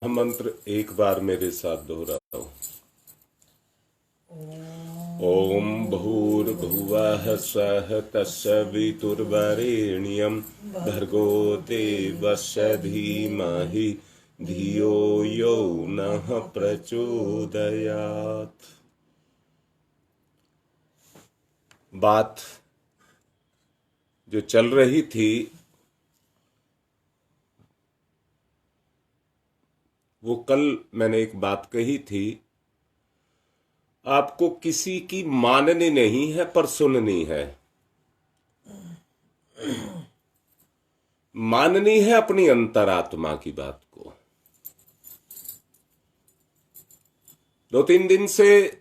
मंत्र एक बार मेरे साथ दोहराओ। ओम भूर्भुवः स्वः तत्सवितुर्वरेण्यं भर्गो देवस्य धीमहि धियो यो नः प्रचोदयात्। बात जो चल रही थी वो कल मैंने एक बात कही थी, आपको किसी की माननी नहीं है पर सुननी है। माननी है अपनी अंतरात्मा की बात को। 2-3 दिन से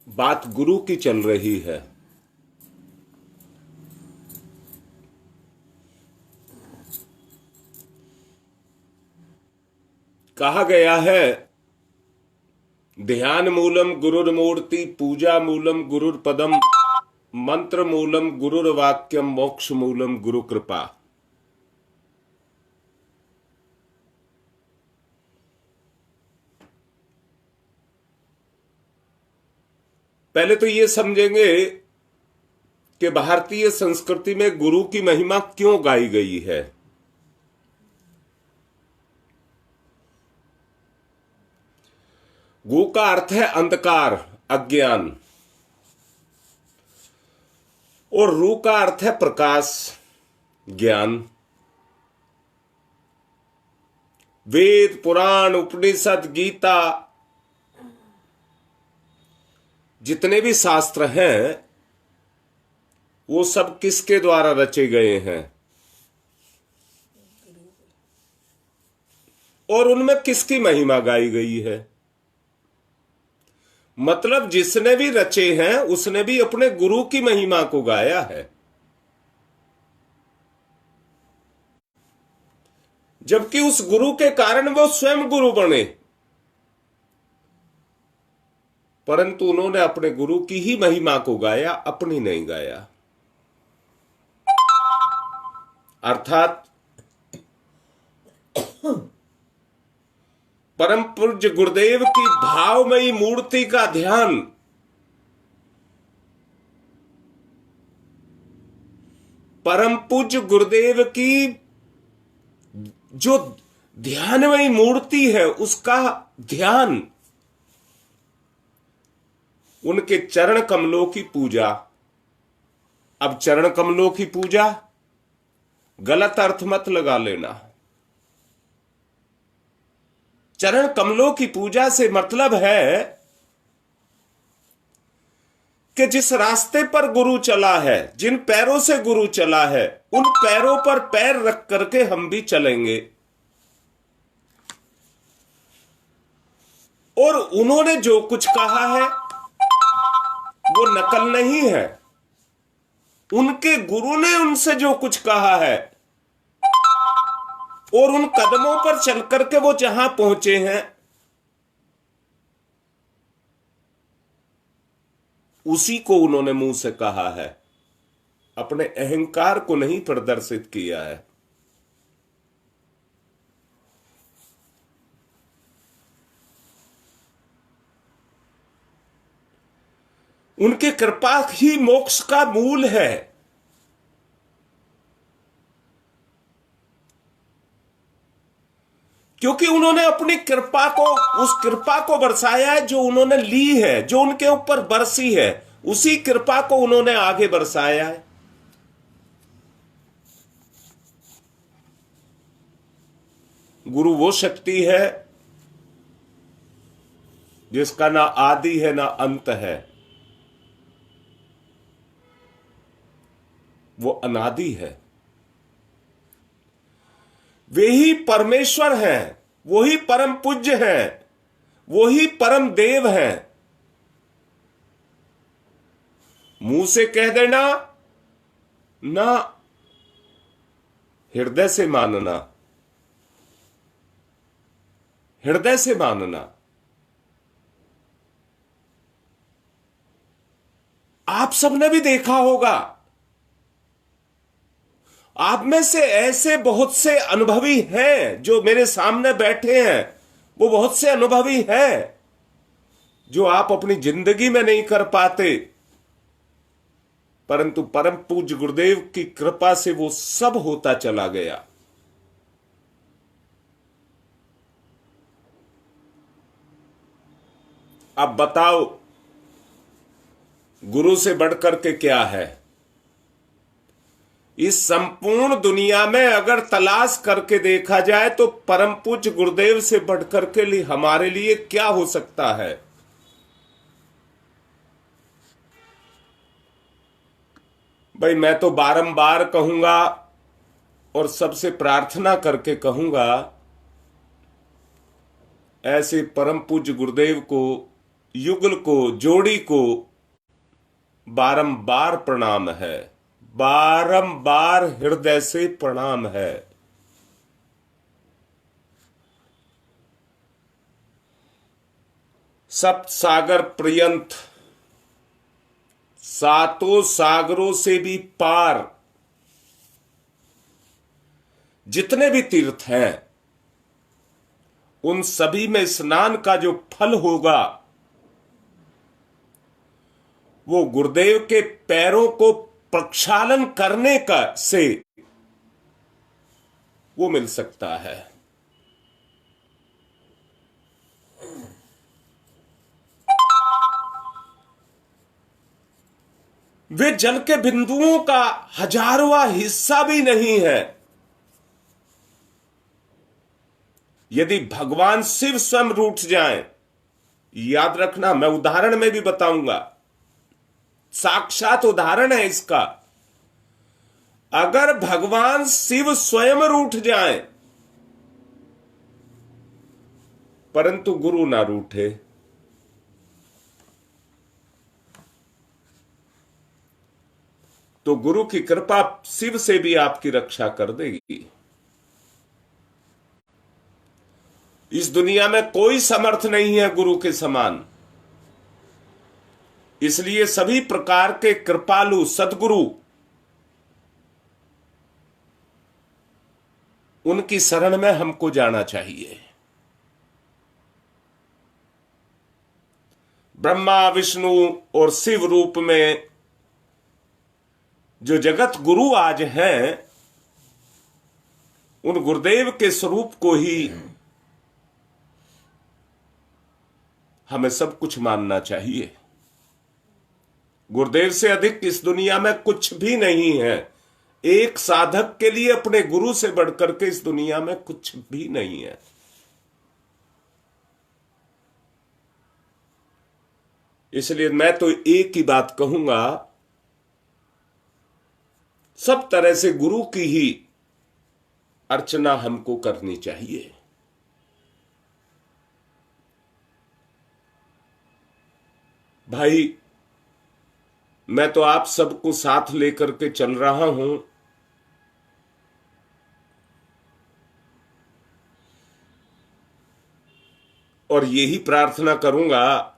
बात गुरु की चल रही है। कहा गया है ध्यान मूलम गुरुर्मूर्ति, पूजा मूलम गुरुर्पदम, मंत्र मूलम गुरुर्वाक्यम, मोक्ष मूलम गुरु कृपा। पहले तो ये समझेंगे कि भारतीय संस्कृति में गुरु की महिमा क्यों गाई गई है। गु का अर्थ है अंधकार, अज्ञान, और रू का अर्थ है प्रकाश, ज्ञान। वेद, पुराण, उपनिषद, गीता, जितने भी शास्त्र हैं वो सब किसके द्वारा रचे गए हैं और उनमें किसकी महिमा गाई गई है। मतलब जिसने भी रचे हैं उसने भी अपने गुरु की महिमा को गाया है, जबकि उस गुरु के कारण वो स्वयं गुरु बने, परंतु उन्होंने अपने गुरु की ही महिमा को गाया, अपनी नहीं गाया। अर्थात परम पूज्य गुरुदेव की भावमयी मूर्ति का ध्यान, परम पूज्य गुरुदेव की जो ध्यानमयी मूर्ति है उसका ध्यान, उनके चरण कमलों की पूजा। अब चरण कमलों की पूजा गलत अर्थ मत लगा लेना। चरण कमलों की पूजा से मतलब है कि जिस रास्ते पर गुरु चला है, जिन पैरों से गुरु चला है, उन पैरों पर पैर रख करके हम भी चलेंगे। और उन्होंने जो कुछ कहा है वो नकल नहीं है, उनके गुरु ने उनसे जो कुछ कहा है और उन कदमों पर चल करके वो जहां पहुंचे हैं उसी को उन्होंने मुंह से कहा है, अपने अहंकार को नहीं प्रदर्शित किया है। उनकी कृपा ही मोक्ष का मूल है। क्योंकि उन्होंने अपनी कृपा को, उस कृपा को बरसाया है जो उन्होंने ली है, जो उनके ऊपर बरसी है, उसी कृपा को उन्होंने आगे बरसाया है। गुरु वो शक्ति है जिसका ना आदि है ना अंत है, वो अनादि है। वे ही परमेश्वर हैं, वो ही परम पूज्य हैं, वो ही परम देव हैं। मुंह से कह देना ना, हृदय से मानना, हृदय से मानना। आप सबने भी देखा होगा, आप में से ऐसे बहुत से अनुभवी हैं जो मेरे सामने बैठे हैं, वो बहुत से अनुभवी हैं जो आप अपनी जिंदगी में नहीं कर पाते, परंतु परम पूज्य गुरुदेव की कृपा से वो सब होता चला गया। अब बताओ, गुरु से बढ़कर के क्या है? इस संपूर्ण दुनिया में अगर तलाश करके देखा जाए तो परम पूज्य गुरुदेव से बढ़कर के लिए हमारे लिए क्या हो सकता है? भाई, मैं तो बारंबार कहूंगा और सबसे प्रार्थना करके कहूंगा, ऐसे परम पूज्य गुरुदेव को, युगल को, जोड़ी को बारंबार प्रणाम है, बारंबार हृदय से प्रणाम है। सप्त सागर पर्यंत, सातों सागरों से भी पार जितने भी तीर्थ हैं, उन सभी में स्नान का जो फल होगा वो गुरुदेव के पैरों को प्रक्षालन करने का से वो मिल सकता है। वे जल के बिंदुओं का हजारवां हिस्सा भी नहीं है। यदि भगवान शिव स्वयं रूठ जाएं, याद रखना, मैं उदाहरण में भी बताऊंगा, साक्षात उदाहरण है इसका। अगर भगवान शिव स्वयं रूठ जाएं परंतु गुरु ना रूठे, तो गुरु की कृपा शिव से भी आपकी रक्षा कर देगी। इस दुनिया में कोई समर्थ नहीं है गुरु के समान। इसलिए सभी प्रकार के कृपालु सद्गुरु उनकी शरण में हमको जाना चाहिए। ब्रह्मा, विष्णु और शिव रूप में जो जगत गुरु आज हैं, उन गुरुदेव के स्वरूप को ही हमें सब कुछ मानना चाहिए। गुरुदेव से अधिक इस दुनिया में कुछ भी नहीं है। एक साधक के लिए अपने गुरु से बढ़कर के इस दुनिया में कुछ भी नहीं है। इसलिए मैं तो एक ही बात कहूंगा, सब तरह से गुरु की ही अर्चना हमको करनी चाहिए। भाई, मैं तो आप सबको साथ लेकर के चल रहा हूं। और यही प्रार्थना करूंगा,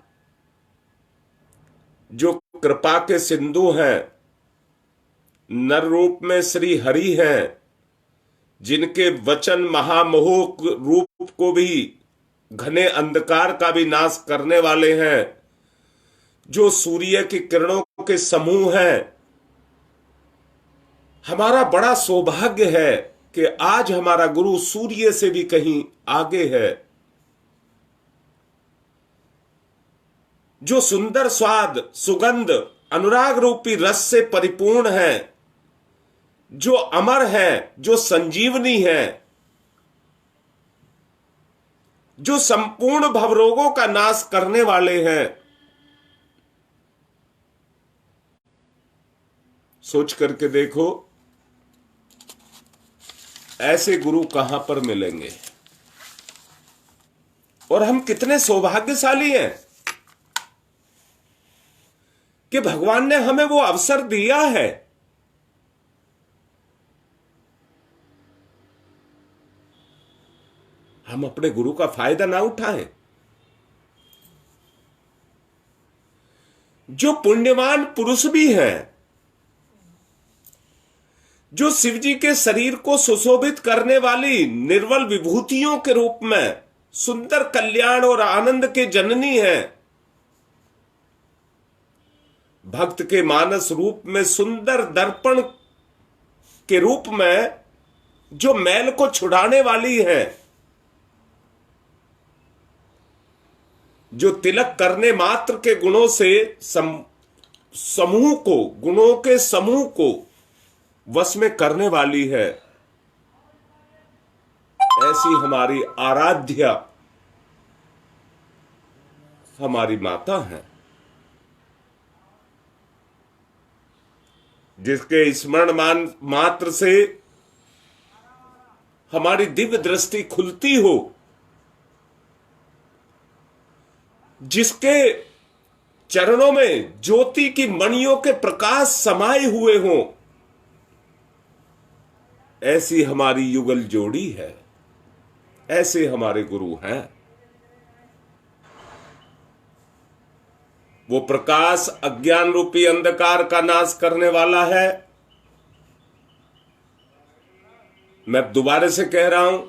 जो कृपा के सिंधु हैं, नर रूप में श्री हरि हैं, जिनके वचन महामोह रूप को भी, घने अंधकार का भी नाश करने वाले हैं, जो सूर्य की किरणों के समूह हैं। हमारा बड़ा सौभाग्य है कि आज हमारा गुरु सूर्य से भी कहीं आगे है, जो सुंदर स्वाद, सुगंध, अनुराग रूपी रस से परिपूर्ण है, जो अमर है, जो संजीवनी है, जो संपूर्ण भवरोगों का नाश करने वाले हैं। सोच करके देखो, ऐसे गुरु कहां पर मिलेंगे? और हम कितने सौभाग्यशाली हैं कि भगवान ने हमें वो अवसर दिया है। हम अपने गुरु का फायदा ना उठाएं। जो पुण्यवान पुरुष भी हैं, जो शिव जी के शरीर को सुशोभित करने वाली निर्मल विभूतियों के रूप में सुंदर कल्याण और आनंद के जननी है, भक्त के मानस रूप में सुंदर दर्पण के रूप में जो मैल को छुड़ाने वाली है, जो तिलक करने मात्र के गुणों से समूह को, गुणों के समूह को वश में करने वाली है, ऐसी हमारी आराध्या हमारी माता है, जिसके स्मरण मात्र से हमारी दिव्य दृष्टि खुलती हो, जिसके चरणों में ज्योति की मणियों के प्रकाश समाये हुए हों, ऐसी हमारी युगल जोड़ी है, ऐसे हमारे गुरु हैं। वो प्रकाश अज्ञान रूपी अंधकार का नाश करने वाला है। मैं दोबारा से कह रहा हूं,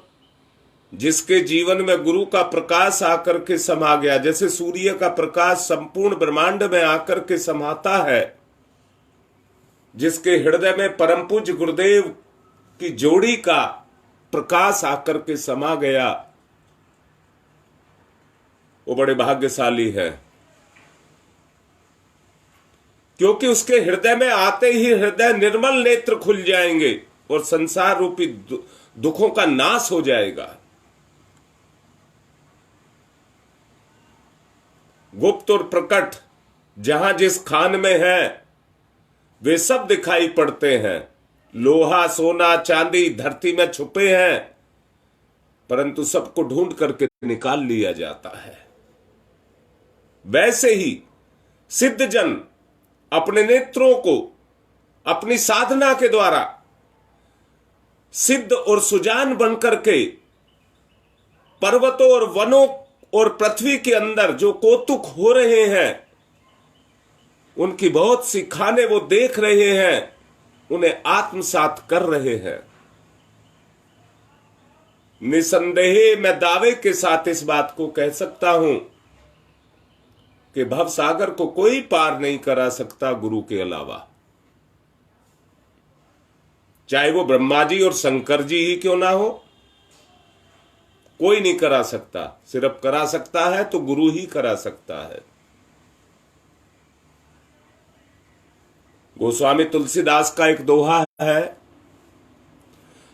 जिसके जीवन में गुरु का प्रकाश आकर के समा गया, जैसे सूर्य का प्रकाश संपूर्ण ब्रह्मांड में आकर के समाता है, जिसके हृदय में परम पूज्य गुरुदेव की जोड़ी का प्रकाश आकर के समा गया, वो बड़े भाग्यशाली है, क्योंकि उसके हृदय में आते ही हृदय निर्मल नेत्र खुल जाएंगे और संसार रूपी दुखों का नाश हो जाएगा। गुप्त और प्रकट जहां जिस खान में है वे सब दिखाई पड़ते हैं। लोहा, सोना, चांदी धरती में छुपे हैं, परंतु सबको ढूंढ करके निकाल लिया जाता है। वैसे ही सिद्ध जन अपने नेत्रों को अपनी साधना के द्वारा सिद्ध और सुजान बनकर के पर्वतों और वनों और पृथ्वी के अंदर जो कौतुक हो रहे हैं, उनकी बहुत सी खाने वो देख रहे हैं, उन्हें आत्मसात कर रहे हैं। निसंदेह मैं दावे के साथ इस बात को कह सकता हूं कि भवसागर को कोई पार नहीं करा सकता गुरु के अलावा, चाहे वो ब्रह्मा जी और शंकर जी ही क्यों ना हो, कोई नहीं करा सकता। सिर्फ करा सकता है तो गुरु ही करा सकता है। गोस्वामी तुलसीदास का एक दोहा है,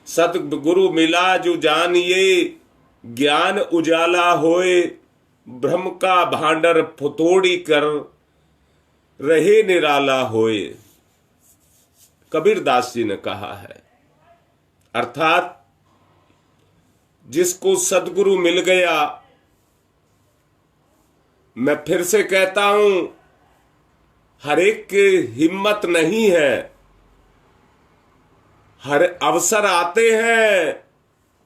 सतगुरु मिला जो जानिए, ज्ञान उजाला होए, ब्रह्म का भांडर फुतोड़ी कर, रहे निराला होए। कबीरदास जी ने कहा है। अर्थात जिसको सदगुरु मिल गया, मैं फिर से कहता हूं, हर एक की हिम्मत नहीं है। हर अवसर आते हैं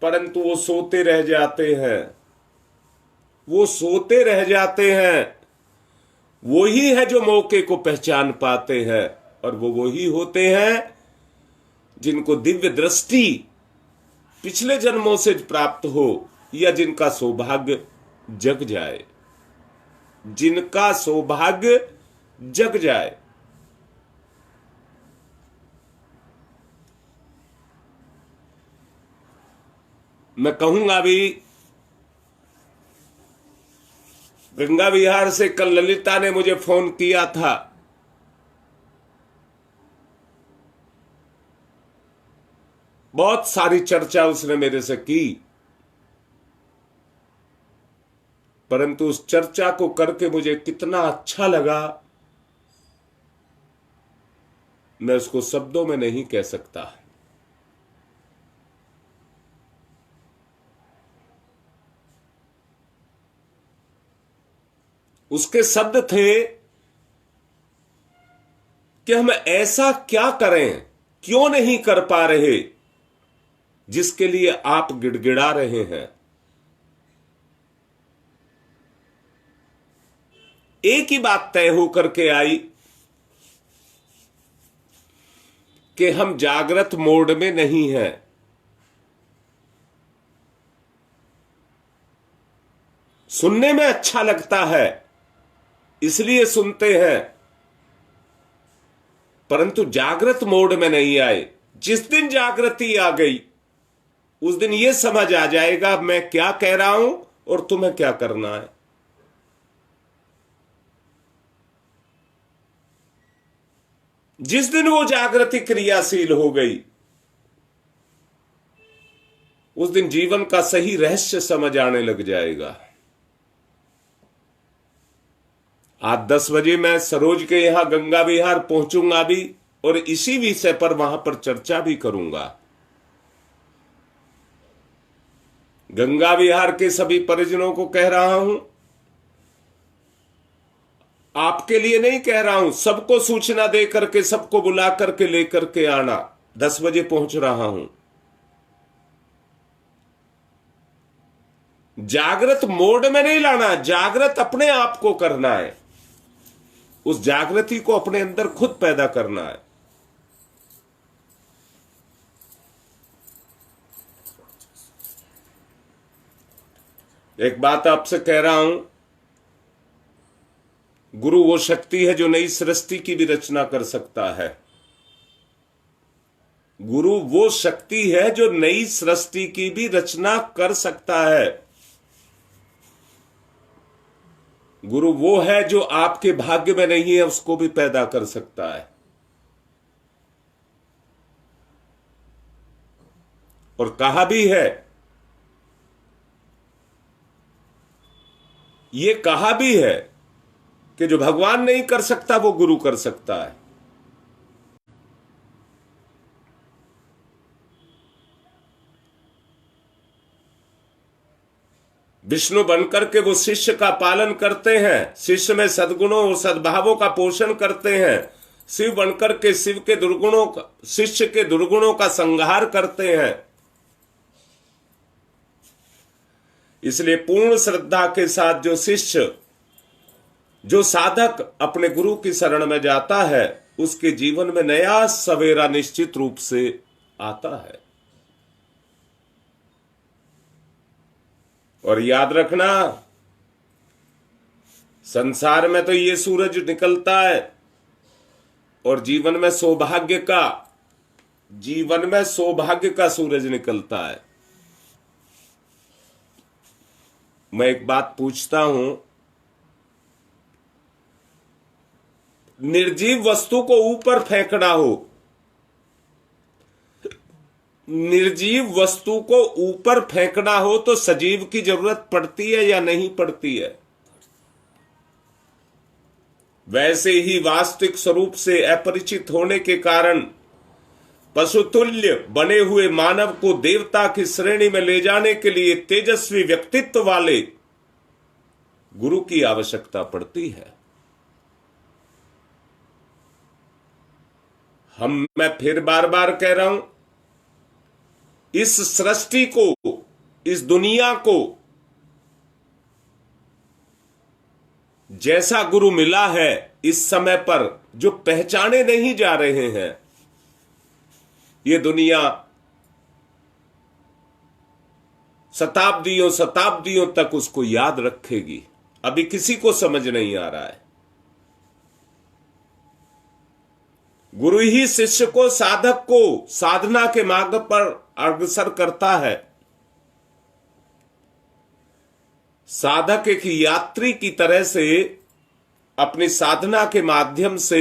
परंतु वो सोते रह जाते हैं, वो सोते रह जाते हैं। वो ही है जो मौके को पहचान पाते हैं, और वो वही होते हैं जिनको दिव्य दृष्टि पिछले जन्मों से प्राप्त हो, या जिनका सौभाग्य जग जाए, जिनका सौभाग्य जग जाए। मैं कहूंगा भी, गंगा विहार से कल ललिता ने मुझे फोन किया था। बहुत सारी चर्चा उसने मेरे से की, परंतु उस चर्चा को करके मुझे कितना अच्छा लगा, मैं उसको शब्दों में नहीं कह सकता। उसके शब्द थे कि हम ऐसा क्या करें, क्यों नहीं कर पा रहे, जिसके लिए आप गिड़गिड़ा रहे हैं। एक ही बात तय होकर के आई कि हम जागृत मोड में नहीं हैं। सुनने में अच्छा लगता है इसलिए सुनते हैं, परंतु जागृत मोड में नहीं आए। जिस दिन जागृति आ गई उस दिन यह समझ आ जाएगा मैं क्या कह रहा हूं और तुम्हें क्या करना है। जिस दिन वो जागृति क्रियाशील हो गई उस दिन जीवन का सही रहस्य समझ आने लग जाएगा। आज 10 बजे मैं सरोज के यहां गंगा विहार पहुंचूंगा भी और इसी विषय पर वहां पर चर्चा भी करूंगा। गंगा विहार के सभी परिजनों को कह रहा हूं, आपके लिए नहीं कह रहा हूं, सबको सूचना दे करके सबको बुला करके लेकर के आना। 10 बजे पहुंच रहा हूं। जागृत मोड में नहीं लाना, जागृत अपने आप को करना है। उस जागृति को अपने अंदर खुद पैदा करना है। एक बात आपसे कह रहा हूं, गुरु वो शक्ति है जो नई सृष्टि की भी रचना कर सकता है। गुरु वो शक्ति है जो नई सृष्टि की भी रचना कर सकता है। गुरु वो है जो आपके भाग्य में नहीं है उसको भी पैदा कर सकता है। और कहा भी है, ये कहा भी है कि जो भगवान नहीं कर सकता वो गुरु कर सकता है। विष्णु बनकर के वो शिष्य का पालन करते हैं, शिष्य में सद्गुणों और सद्भावों का पोषण करते हैं। शिव बनकर के शिव के दुर्गुणों का, शिष्य के दुर्गुणों का संहार करते हैं। इसलिए पूर्ण श्रद्धा के साथ जो शिष्य, जो साधक अपने गुरु की शरण में जाता है उसके जीवन में नया सवेरा निश्चित रूप से आता है। और याद रखना, संसार में तो ये सूरज निकलता है और जीवन में सौभाग्य का सूरज निकलता है। मैं एक बात पूछता हूं, निर्जीव वस्तु को ऊपर फेंकना हो, निर्जीव वस्तु को ऊपर फेंकना हो तो सजीव की जरूरत पड़ती है या नहीं पड़ती है? वैसे ही वास्तविक स्वरूप से अपरिचित होने के कारण पशुतुल्य बने हुए मानव को देवता की श्रेणी में ले जाने के लिए तेजस्वी व्यक्तित्व वाले गुरु की आवश्यकता पड़ती है। मैं फिर बार बार कह रहा हूं, इस सृष्टि को, इस दुनिया को जैसा गुरु मिला है इस समय पर जो पहचाने नहीं जा रहे हैं, ये दुनिया शताब्दियों शताब्दियों तक उसको याद रखेगी। अभी किसी को समझ नहीं आ रहा है। गुरु ही शिष्य को, साधक को साधना के मार्ग पर अग्रसर करता है। साधक एक यात्री की तरह से अपनी साधना के माध्यम से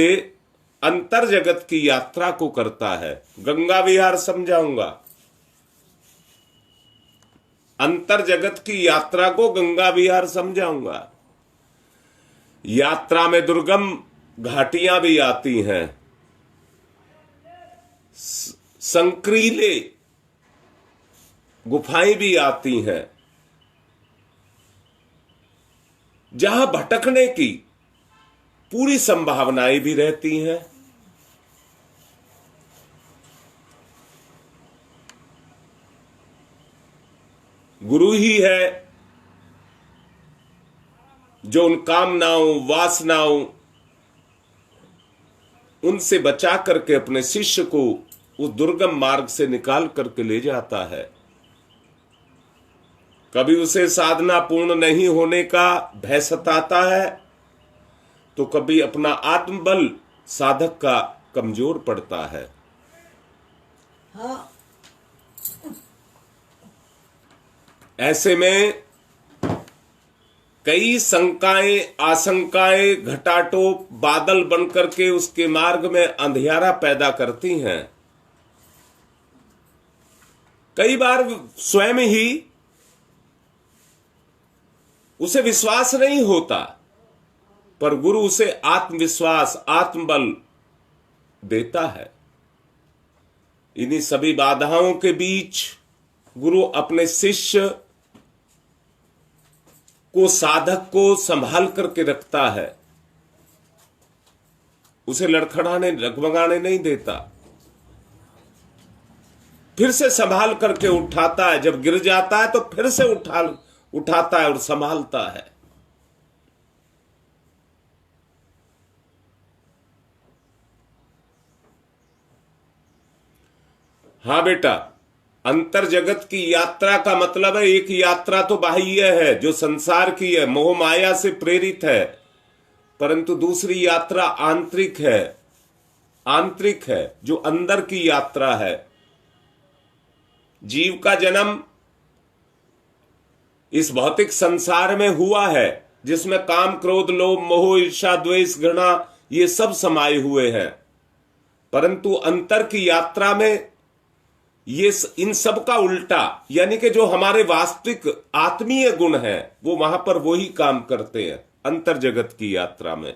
अंतर जगत की यात्रा को करता है। गंगा विहार समझाऊंगा, अंतर जगत की यात्रा को गंगा विहार समझाऊंगा। यात्रा में दुर्गम घाटियां भी आती हैं, संक्रीले गुफाएं भी आती हैं, जहां भटकने की पूरी संभावनाएं भी रहती हैं। गुरु ही है जो उन कामनाओं, वासनाओं, उनसे बचा करके अपने शिष्य को उस दुर्गम मार्ग से निकाल करके ले जाता है। कभी उसे साधना पूर्ण नहीं होने का भय सताता है, तो कभी अपना आत्मबल साधक का कमजोर पड़ता है। ऐसे में कई शंकाएं, आशंकाएं घटाटोप बादल बनकर के उसके मार्ग में अंधियारा पैदा करती हैं। कई बार स्वयं ही उसे विश्वास नहीं होता, पर गुरु उसे आत्मविश्वास, आत्मबल देता है। इन्हीं सभी बाधाओं के बीच गुरु अपने शिष्य को, साधक को संभाल करके रखता है। उसे लड़खड़ाने, डगमगाने नहीं देता। फिर से संभाल करके उठाता है। जब गिर जाता है तो फिर से उठाता है और संभालता है। हां बेटा, अंतर जगत की यात्रा का मतलब है, एक यात्रा तो बाह्य है जो संसार की है, मोह माया से प्रेरित है, परंतु दूसरी यात्रा आंतरिक है, जो अंदर की यात्रा है। जीव का जन्म इस भौतिक संसार में हुआ है, जिसमें काम, क्रोध, लोभ, मोह, ईर्ष्या, द्वेष, घृणा ये सब समाये हुए हैं। परंतु अंतर की यात्रा में ये इन सब का उल्टा, यानी कि जो हमारे वास्तविक आत्मीय गुण है वो वहां पर वही काम करते हैं अंतर जगत की यात्रा में।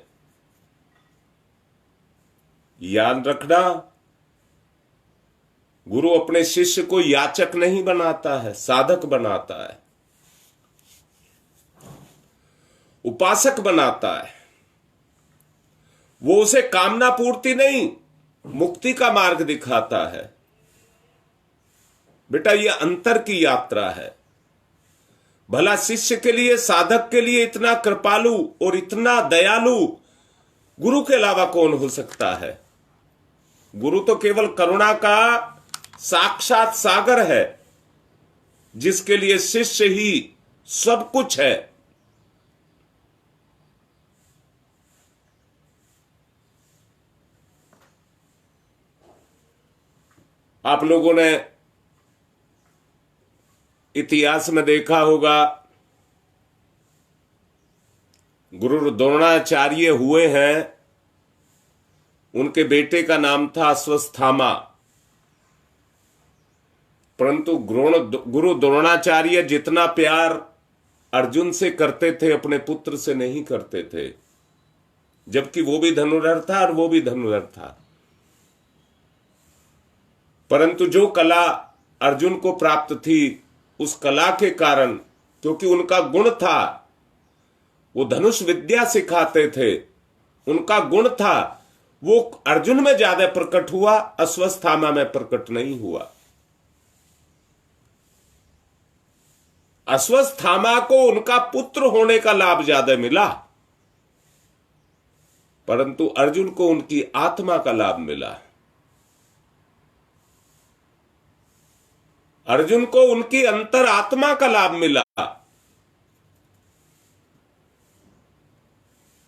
याद रखना, गुरु अपने शिष्य को याचक नहीं बनाता है, साधक बनाता है, उपासक बनाता है। वो उसे कामना पूर्ति नहीं, मुक्ति का मार्ग दिखाता है। बेटा, यह अंतर की यात्रा है। भला शिष्य के लिए, साधक के लिए इतना कृपालु और इतना दयालु गुरु के अलावा कौन हो सकता है? गुरु तो केवल करुणा का साक्षात सागर है, जिसके लिए शिष्य ही सब कुछ है। आप लोगों ने इतिहास में देखा होगा, गुरु द्रोणाचार्य हुए हैं, उनके बेटे का नाम था अश्वत्थामा। परंतु गुरु द्रोणाचार्य जितना प्यार अर्जुन से करते थे, अपने पुत्र से नहीं करते थे, जबकि वो भी धनुर्धर था और वो भी धनुर्धर था। परंतु जो कला अर्जुन को प्राप्त थी, उस कला के कारण, क्योंकि उनका गुण था, वो धनुष विद्या सिखाते थे, उनका गुण था, वो अर्जुन में ज्यादा प्रकट हुआ, अश्वत्थामा में प्रकट नहीं हुआ। अश्वत्थामा को उनका पुत्र होने का लाभ ज्यादा मिला, परंतु अर्जुन को उनकी आत्मा का लाभ मिला। अर्जुन को उनकी अंतर आत्मा का लाभ मिला।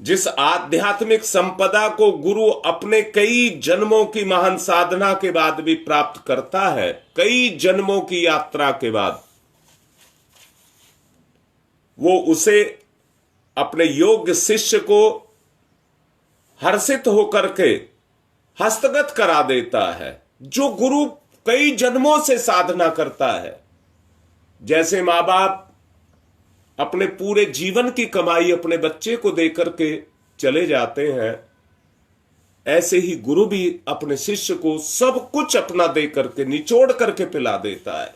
जिस आध्यात्मिक संपदा को गुरु अपने कई जन्मों की महान साधना के बाद भी प्राप्त करता है, कई जन्मों की यात्रा के बाद, वो उसे अपने योग्य शिष्य को हर्षित होकर के हस्तगत करा देता है, जो गुरु कई जन्मों से साधना करता है। जैसे मां बाप अपने पूरे जीवन की कमाई अपने बच्चे को देकर के चले जाते हैं, ऐसे ही गुरु भी अपने शिष्य को सब कुछ अपना दे करके, निचोड़ करके पिला देता है।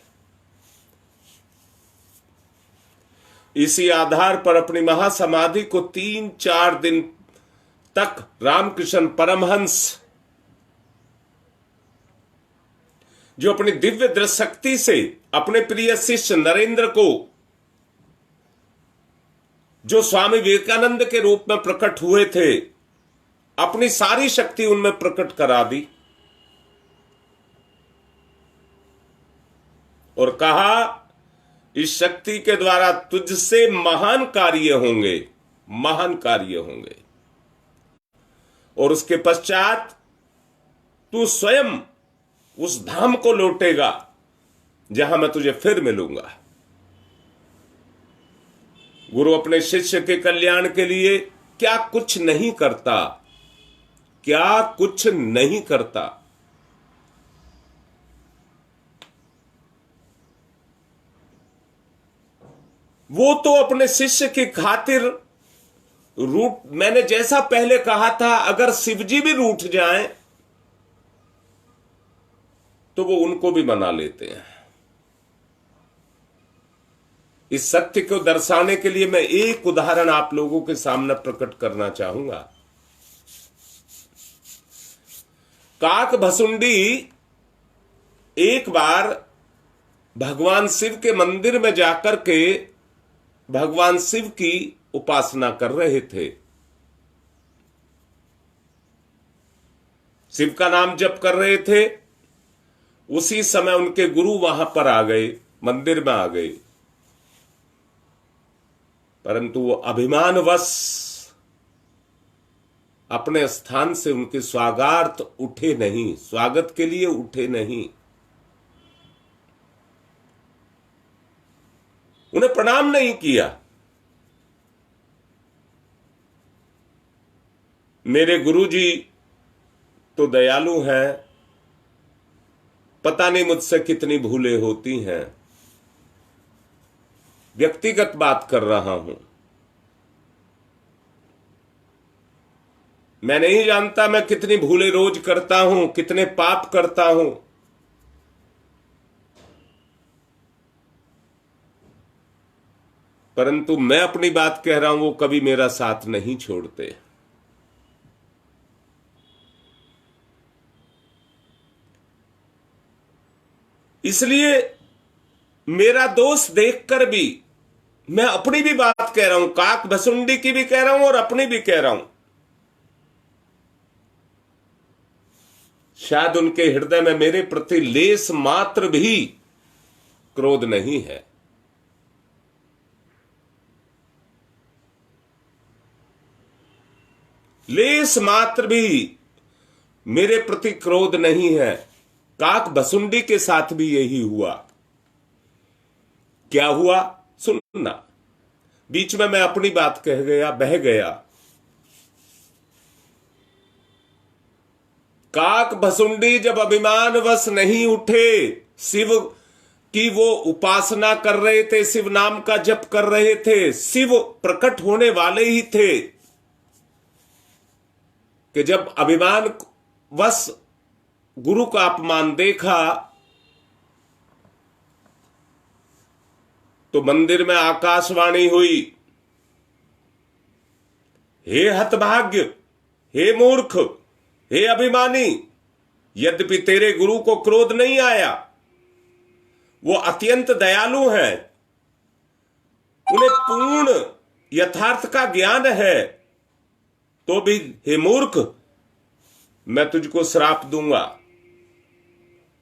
इसी आधार पर अपनी महासमाधि को 3-4 दिन तक रामकृष्ण परमहंस, जो अपनी दिव्य दृष्टि शक्ति से अपने प्रिय शिष्य नरेंद्र को, जो स्वामी विवेकानंद के रूप में प्रकट हुए थे, अपनी सारी शक्ति उनमें प्रकट करा दी। और कहा, इस शक्ति के द्वारा तुझसे महान कार्य होंगे, महान कार्य होंगे। और उसके पश्चात तू स्वयं उस धाम को लौटेगा जहां मैं तुझे फिर मिलूंगा। गुरु अपने शिष्य के कल्याण के लिए क्या कुछ नहीं करता, क्या कुछ नहीं करता। वो तो अपने शिष्य की खातिर रूठ, मैंने जैसा पहले कहा था, अगर शिवजी भी रूठ जाएं तो वो उनको भी मना लेते हैं। इस सत्य को दर्शाने के लिए मैं एक उदाहरण आप लोगों के सामने प्रकट करना चाहूंगा। काक भसुंडी एक बार भगवान शिव के मंदिर में जाकर के भगवान शिव की उपासना कर रहे थे। शिव का नाम जप कर रहे थे। उसी समय उनके गुरु वहां पर आ गए, मंदिर में आ गए, परंतु वो अभिमानवश अपने स्थान से उनके स्वागत उठे नहीं, स्वागत के लिए उठे नहीं, उन्हें प्रणाम नहीं किया। मेरे गुरुजी तो दयालु हैं, पता नहीं मुझसे कितनी भूलें होती हैं। व्यक्तिगत बात कर रहा हूं, मैं नहीं जानता मैं कितनी भूलें रोज करता हूं, कितने पाप करता हूं। परंतु मैं अपनी बात कह रहा हूं, वो कभी मेरा साथ नहीं छोड़ते। इसलिए मेरा दोष देखकर भी मैं अपनी भी बात कह रहा हूं, काक भसुंडी की भी कह रहा हूं और अपनी भी कह रहा हूं। शायद उनके हृदय में मेरे प्रति लेस मात्र भी क्रोध नहीं है। लेस मात्र भी मेरे प्रति क्रोध नहीं है। काक भसुंडी के साथ भी यही हुआ। क्या हुआ सुनना। बीच में मैं अपनी बात कह गया, बह गया। काक भसुंडी जब अभिमानवश नहीं उठे, शिव की वो उपासना कर रहे थे, शिव नाम का जप कर रहे थे, शिव प्रकट होने वाले ही थे, कि जब अभिमानवश गुरु का अपमान देखा तो मंदिर में आकाशवाणी हुई, हे हतभाग्य, हे मूर्ख, हे अभिमानी, यद्यपि तेरे गुरु को क्रोध नहीं आया, वो अत्यंत दयालु हैं, उन्हें पूर्ण यथार्थ का ज्ञान है, तो भी हे मूर्ख, मैं तुझको श्राप दूंगा।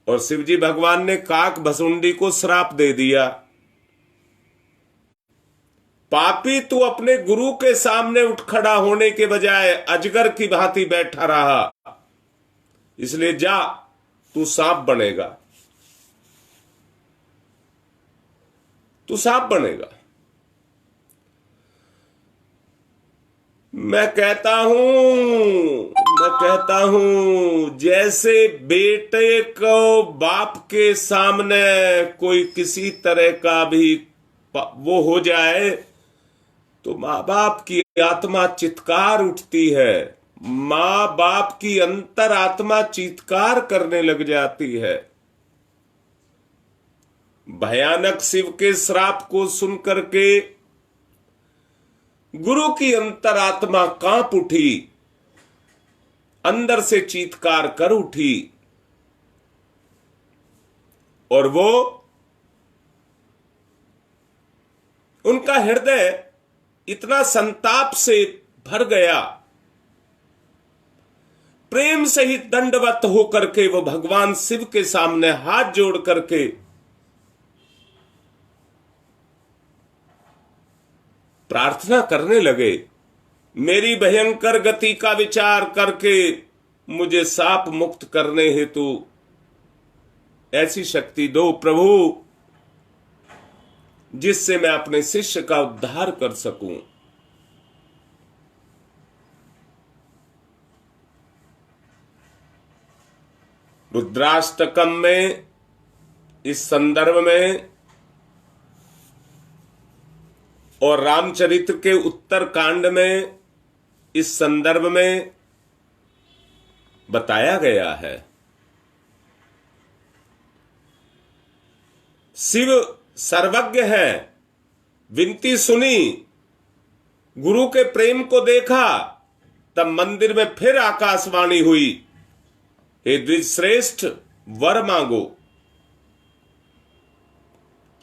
और शिवजी भगवान ने काक भसुंडी को श्राप दे दिया, पापी तू अपने गुरु के सामने उठ खड़ा होने के बजाय अजगर की भांति बैठा रहा, इसलिए जा तू सांप बनेगा, तू सांप बनेगा। मैं कहता हूं जैसे बेटे को बाप के सामने कोई किसी तरह का भी वो हो जाए तो मां बाप की आत्मा चित्कार उठती है, मां बाप की अंतर आत्मा चित्कार करने लग जाती है। भयानक शिव के श्राप को सुनकर के गुरु की अंतरात्मा कांप उठी, अंदर से चीत्कार कर उठी, और वो उनका हृदय इतना संताप से भर गया, प्रेम से ही दंडवत होकर के वो भगवान शिव के सामने हाथ जोड़ करके प्रार्थना करने लगे, मेरी भयंकर गति का विचार करके मुझे शाप मुक्त करने हेतु ऐसी शक्ति दो प्रभु जिससे मैं अपने शिष्य का उद्धार कर सकूं। रुद्राष्टकम में इस संदर्भ में और रामचरित्र के उत्तर कांड में इस संदर्भ में बताया गया है। शिव सर्वज्ञ है, विनती सुनी, गुरु के प्रेम को देखा, तब मंदिर में फिर आकाशवाणी हुई, हे द्विज श्रेष्ठ वर मांगो।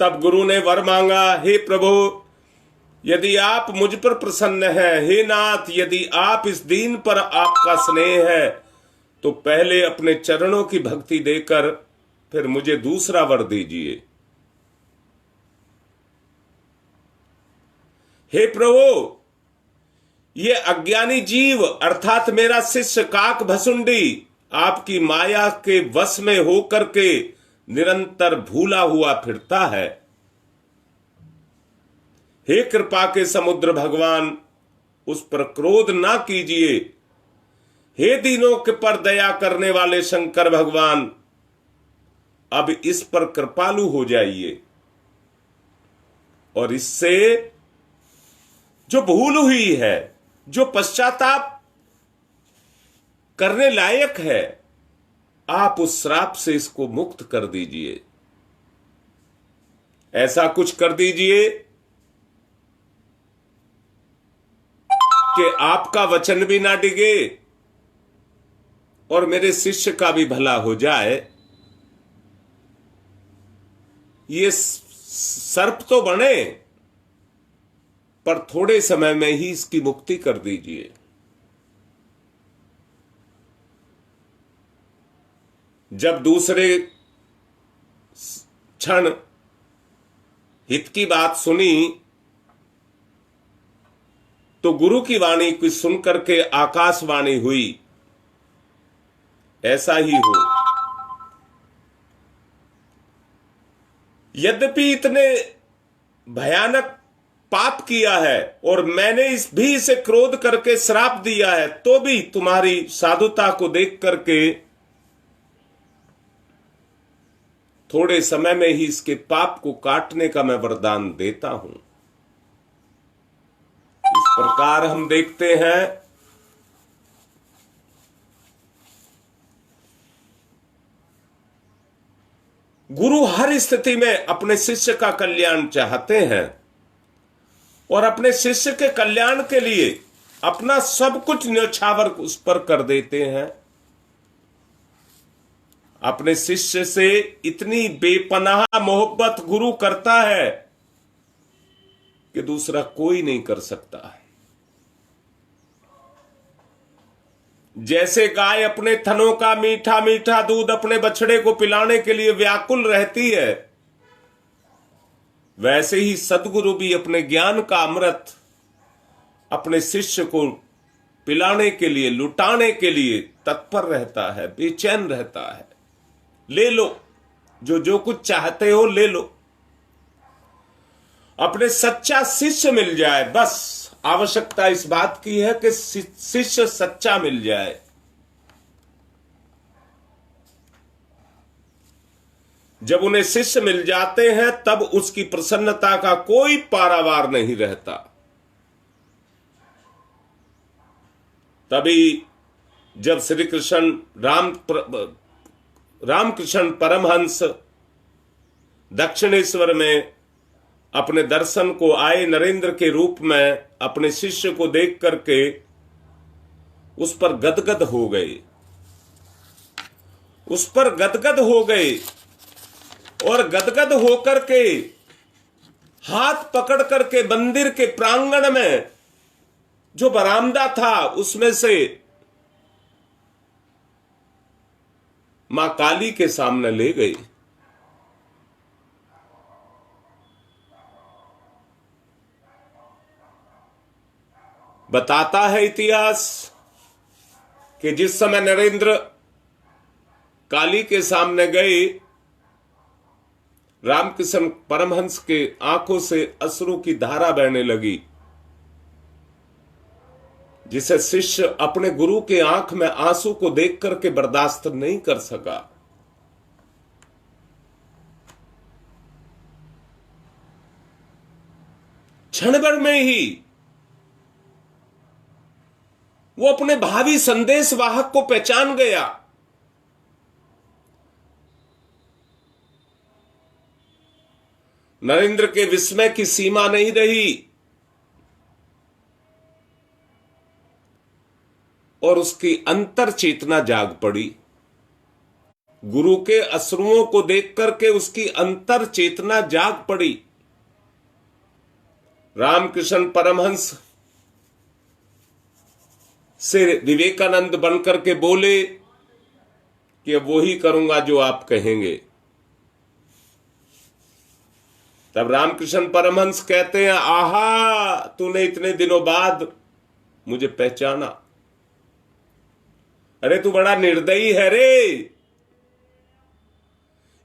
तब गुरु ने वर मांगा, हे प्रभु यदि आप मुझ पर प्रसन्न हैं, हे नाथ यदि आप इस दीन पर आपका स्नेह है तो पहले अपने चरणों की भक्ति देकर फिर मुझे दूसरा वर दीजिए। हे प्रभु ये अज्ञानी जीव अर्थात मेरा शिष्य काक भसुंडी आपकी माया के वश में होकर के निरंतर भूला हुआ फिरता है। हे कृपा के समुद्र भगवान उस पर क्रोध ना कीजिए। हे दीनों के पर दया करने वाले शंकर भगवान अब इस पर कृपालु हो जाइए और इससे जो भूल हुई है, जो पश्चाताप करने लायक है, आप उस श्राप से इसको मुक्त कर दीजिए। ऐसा कुछ कर दीजिए कि आपका वचन भी ना डिगे और मेरे शिष्य का भी भला हो जाए। ये सर्प तो बने पर थोड़े समय में ही इसकी मुक्ति कर दीजिए। जब दूसरे क्षण हित की बात सुनी तो गुरु की वाणी को सुनकर के आकाशवाणी हुई, ऐसा ही हो। यद्यपि इतने भयानक पाप किया है और मैंने इसे क्रोध करके श्राप दिया है, तो भी तुम्हारी साधुता को देख करके थोड़े समय में ही इसके पाप को काटने का मैं वरदान देता हूं। इस प्रकार हम देखते हैं गुरु हर स्थिति में अपने शिष्य का कल्याण चाहते हैं और अपने शिष्य के कल्याण के लिए अपना सब कुछ न्यौछावर उस पर कर देते हैं। अपने शिष्य से इतनी बेपनाह मोहब्बत गुरु करता है कि दूसरा कोई नहीं कर सकता है। जैसे गाय अपने थनों का मीठा मीठा दूध अपने बछड़े को पिलाने के लिए व्याकुल रहती है, वैसे ही सदगुरु भी अपने ज्ञान का अमृत अपने शिष्य को पिलाने के लिए, लुटाने के लिए तत्पर रहता है, बेचैन रहता है। ले लो, जो कुछ चाहते हो ले लो। अपने सच्चा शिष्य मिल जाए, बस आवश्यकता इस बात की है कि शिष्य सच्चा मिल जाए। जब उन्हें शिष्य मिल जाते हैं तब उसकी प्रसन्नता का कोई पारावार नहीं रहता। तभी जब श्री कृष्ण रामकृष्ण परमहंस दक्षिणेश्वर में अपने दर्शन को आए नरेंद्र के रूप में, अपने शिष्य को देख करके उस पर गदगद हो गए, उस पर गदगद हो गए और गदगद होकर के हाथ पकड़ करके मंदिर के प्रांगण में जो बरामदा था उसमें से मां काली के सामने ले गई। बताता है इतिहास कि जिस समय नरेंद्र काली के सामने गए, रामकृष्ण परमहंस के आंखों से अश्रु की धारा बहने लगी, जिसे शिष्य अपने गुरु के आंख में आंसू को देख करके बर्दाश्त नहीं कर सका। क्षण भर में ही वो अपने भावी संदेश वाहक को पहचान गया। नरेंद्र के विस्मय की सीमा नहीं रही और उसकी अंतर चेतना जाग पड़ी। गुरु के अश्रुओं को देख करके उसकी अंतर चेतना जाग पड़ी। रामकृष्ण परमहंस से विवेकानंद बनकर के बोले कि वो ही करूंगा जो आप कहेंगे। तब रामकृष्ण परमहंस कहते हैं, आहा, तूने इतने दिनों बाद मुझे पहचाना। अरे तू बड़ा निर्दयी है रे,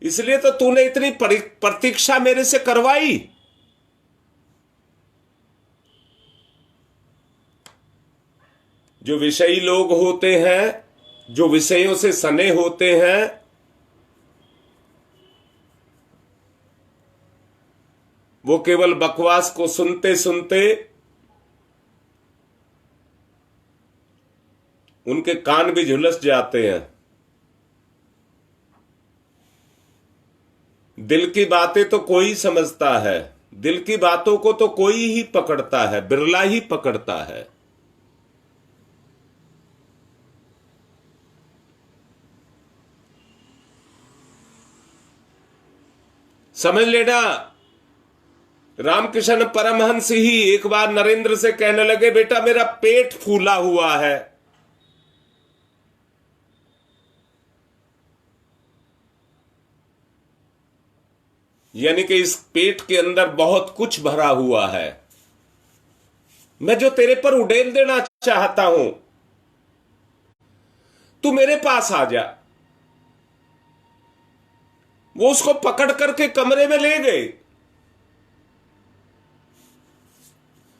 इसलिए तो तूने इतनी प्रतीक्षा मेरे से करवाई। जो विषयी लोग होते हैं, जो विषयों से सने होते हैं, वो केवल बकवास को सुनते सुनते उनके कान भी झुलस जाते हैं। दिल की बातें तो कोई समझता है, दिल की बातों को तो कोई ही पकड़ता है, बिरला ही पकड़ता है। समझ लेना, रामकृष्ण परमहंस ही एक बार नरेंद्र से कहने लगे, बेटा मेरा पेट फूला हुआ है। यानी कि इस पेट के अंदर बहुत कुछ भरा हुआ है, मैं जो तेरे पर उड़ेल देना चाहता हूं, तू मेरे पास आ जा। वो उसको पकड़ करके कमरे में ले गए।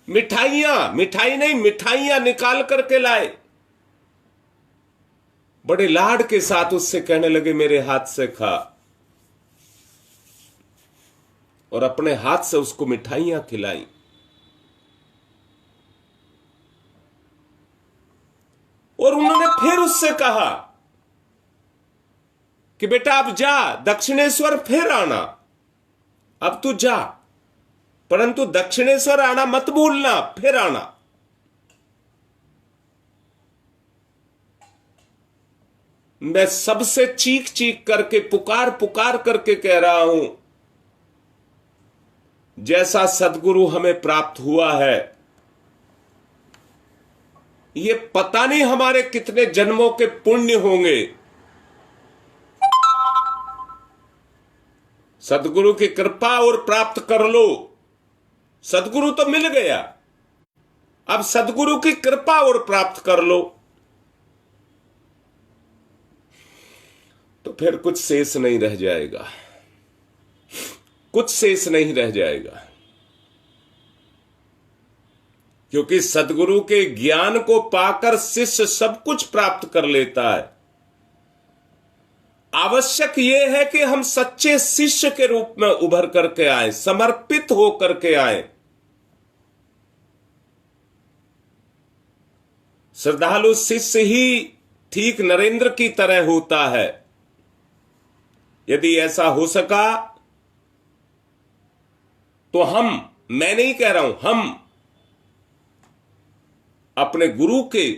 मिठाई नहीं, मिठाइयां निकाल करके लाए। बड़े लाड के साथ उससे कहने लगे, मेरे हाथ से खा। और अपने हाथ से उसको मिठाइयां खिलाई। और उन्होंने फिर उससे कहा कि बेटा अब जा, दक्षिणेश्वर फिर आना, अब तू जा, परंतु दक्षिणेश्वर आना मत भूलना, फिर आना। मैं सबसे चीख चीख करके, पुकार पुकार करके कह रहा हूं, जैसा सदगुरु हमें प्राप्त हुआ है, ये पता नहीं हमारे कितने जन्मों के पुण्य होंगे। सदगुरु की कृपा और प्राप्त कर लो। सदगुरु तो मिल गया, अब सदगुरु की कृपा और प्राप्त कर लो, तो फिर कुछ शेष नहीं रह जाएगा, कुछ शेष नहीं रह जाएगा। क्योंकि सदगुरु के ज्ञान को पाकर शिष्य सब कुछ प्राप्त कर लेता है। आवश्यक यह है कि हम सच्चे शिष्य के रूप में उभर करके आए, समर्पित होकर के आए। श्रद्धालु शिष्य ही ठीक नरेंद्र की तरह होता है। यदि ऐसा हो सका तो मैं नहीं कह रहा हूं, हम अपने गुरु के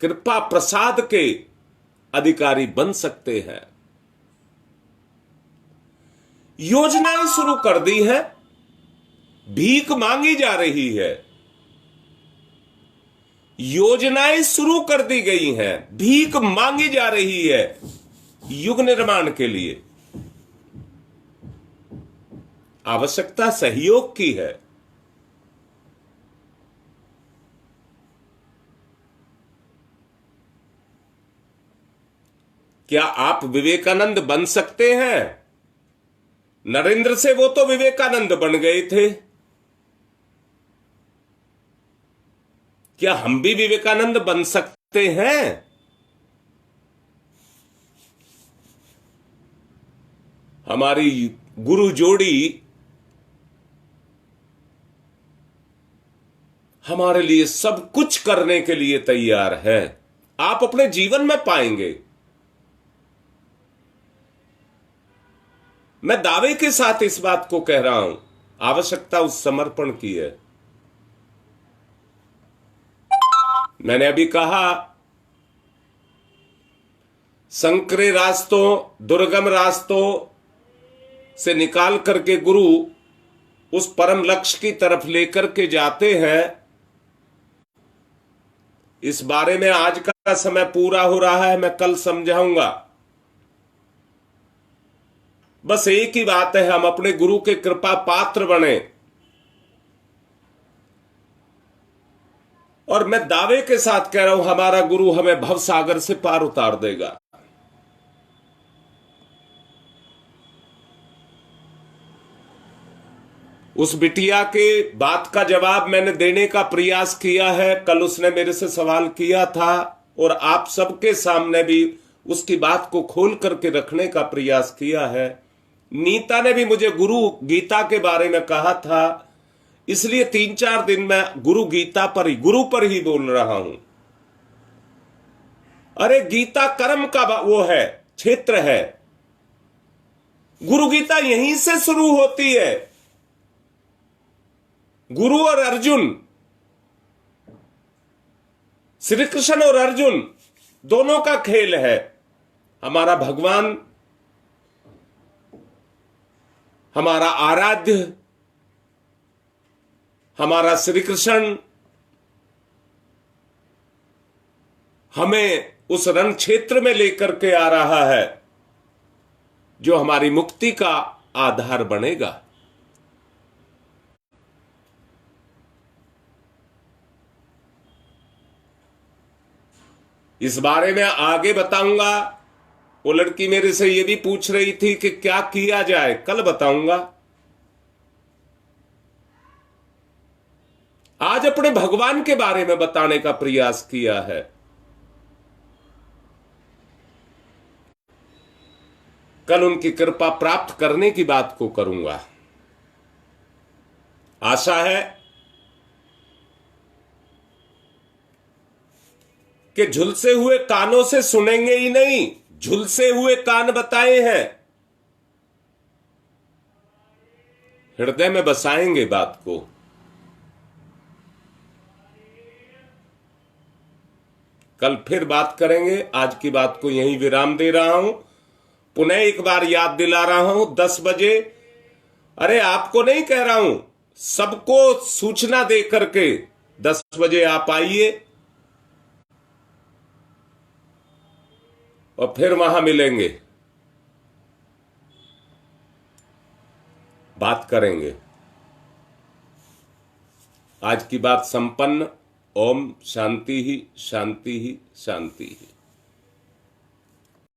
कृपा प्रसाद के अधिकारी बन सकते हैं। योजनाएं शुरू कर दी हैं, भीख मांगी जा रही है। योजनाएं शुरू कर दी गई हैं, भीख मांगी जा रही है युग निर्माण के लिए। आवश्यकता सहयोग की है। क्या आप विवेकानंद बन सकते हैं? नरेंद्र से वो तो विवेकानंद बन गए थे। क्या हम भी विवेकानंद बन सकते हैं? हमारी गुरु जोड़ी हमारे लिए सब कुछ करने के लिए तैयार है। आप अपने जीवन में पाएंगे। मैं दावे के साथ इस बात को कह रहा हूं, आवश्यकता उस समर्पण की है। मैंने अभी कहा, संकरे रास्तों, दुर्गम रास्तों से निकाल करके गुरु उस परम लक्ष्य की तरफ लेकर के जाते हैं। इस बारे में आज का समय पूरा हो रहा है, मैं कल समझाऊंगा। बस एक ही बात है, हम अपने गुरु के कृपा पात्र बने। और मैं दावे के साथ कह रहा हूं, हमारा गुरु हमें भवसागर से पार उतार देगा। उस बिटिया के बात का जवाब मैंने देने का प्रयास किया है। कल उसने मेरे से सवाल किया था और आप सबके सामने भी उसकी बात को खोल करके रखने का प्रयास किया है। नीता ने भी मुझे गुरु गीता के बारे में कहा था, इसलिए 3-4 दिन मैं गुरु पर ही बोल रहा हूं। अरे गीता कर्म का वो है, क्षेत्र है। गुरु गीता यहीं से शुरू होती है। गुरु और अर्जुन, श्री कृष्ण और अर्जुन दोनों का खेल है। हमारा भगवान, हमारा आराध्य, हमारा श्री कृष्ण हमें उस रण क्षेत्र में लेकर के आ रहा है जो हमारी मुक्ति का आधार बनेगा। इस बारे में आगे बताऊंगा। वो लड़की मेरे से ये भी पूछ रही थी कि क्या किया जाए, कल बताऊंगा। आज अपने भगवान के बारे में बताने का प्रयास किया है। कल उनकी कृपा प्राप्त करने की बात को करूंगा। आशा है कि झुलसे हुए कानों से सुनेंगे ही नहीं, झुलसे हुए कान बताए हैं, हृदय में बसाएंगे बात को। कल फिर बात करेंगे। आज की बात को यहीं विराम दे रहा हूं। पुनः एक बार याद दिला रहा हूं, 10 बजे। अरे आपको नहीं कह रहा हूं, सबको सूचना दे करके 10 बजे आप आइए और फिर वहां मिलेंगे, बात करेंगे। आज की बात संपन्न। ओम शांति ही शांति ही शांति ही।